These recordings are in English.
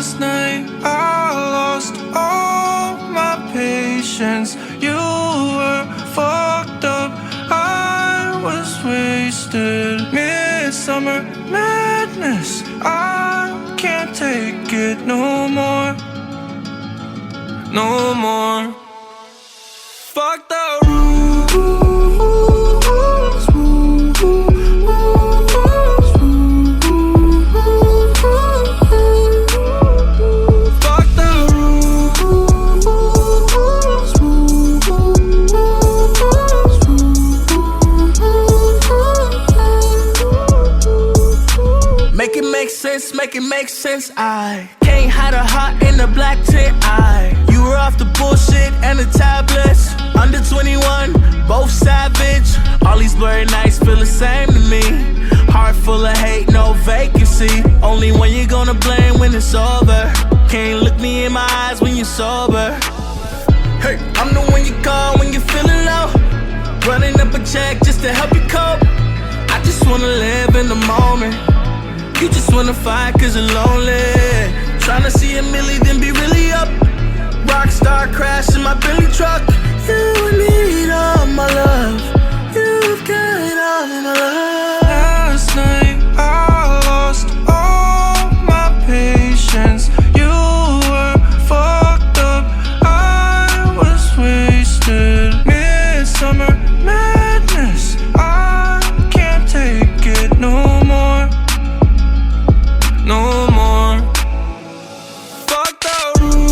Last night I lost all my patience. You were fucked up, I was wasted. Midsummer madness, I can't take it no more. No more. Fuck the rules. Fuck the rules. Make it make sense, make it make sense. I can't hide a heart in the black tent. You were off the bullshit and the tablets. Under 21, both savage. All these blurry nights feel the same to me. Heart full of hate, no vacancy. Only when you're gonna blame when it's over. Can't look me in my eyes when you're sober. Hey, I'm the one you call when you're feeling low. Running up a check just to help you cope. I just wanna live in the moment. You just wanna fight cause you're lonely. Tryna see a milli, then be really up. Rockstar crash in my Billy truck. You need all my love. You've got all my love. Last night I lost all my patience. You were fucked up, I was wasted. Midsummer madness, I can't take it no more. No more. Fuck the rules.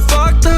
Fuck the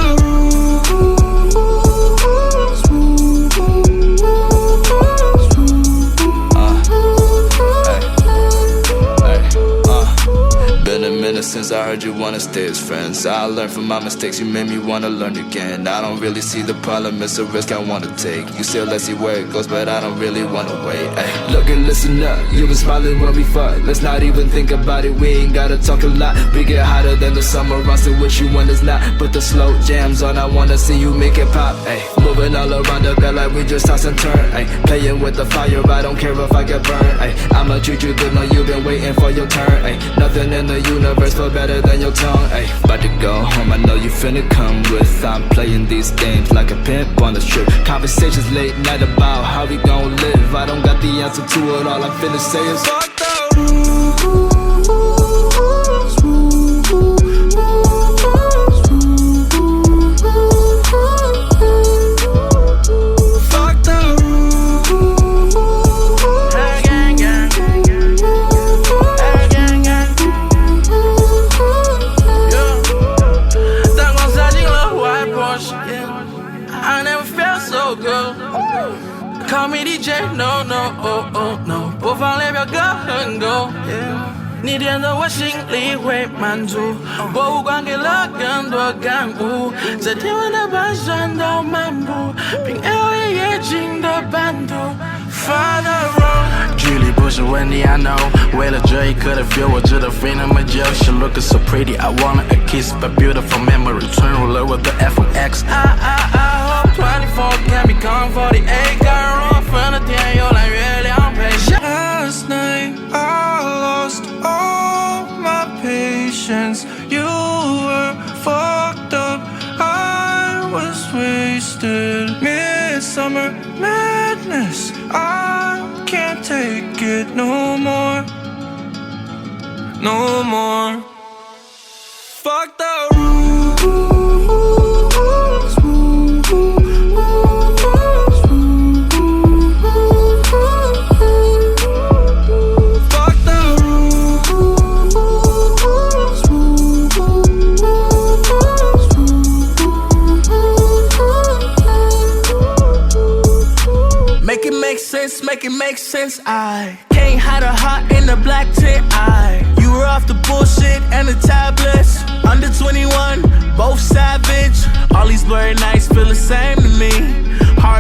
Been a minute since I heard you wanna stay as friends. I learned from my mistakes, you made me wanna learn again. I don't really see the problem, it's a risk I wanna take. You say let's see where it goes, but I don't really wanna wait. Ay. Look and listen up, you been smiling when we fuck. Let's not even think about it, we ain't gotta talk a lot. We get hotter than the summer, I say what you want is not. Put the slow jams on, I wanna see you make it pop. Ay. Moving all around the bed like we just toss and turn. Ay. Playing with the fire, I don't care if I get burned. Ay. I'ma treat you good, know you've been waiting for your turn. Ay. Nothing in the universe feel better than your tongue. Ay. About to go home, I know you finna come with. I'm playing these games like a pimp on a strip. Conversations late night about how we gon' live. I don't got the answer to it, all I'm finna say is fuck the rules. Fuck the I never felt so good. Call me DJ, no, no, oh, oh, no. 播放列表歌很够，你点着我心里会满足。博物馆给了更多感悟，在天文的盘算到漫步，凭 L 夜景的版图。Father road， 距离不是问题 I know， 为了这一刻的 feel， 我值得飞那么久。She looking so pretty, I wanna a kiss, but beautiful memory 存入了我的 FMX。I hope 24 can become 48， 感人若分的天又蓝月亮陪。Last night I lost all my patience. You were fucked up, I was wasted. Midsummer madness, I can't take it no more. No more. Fuck the rules. Make it make sense. I can't hide a heart in the black tent. You were off the bullshit and the tablets. Under 21, both savage. All these blurry nights feel the same to me.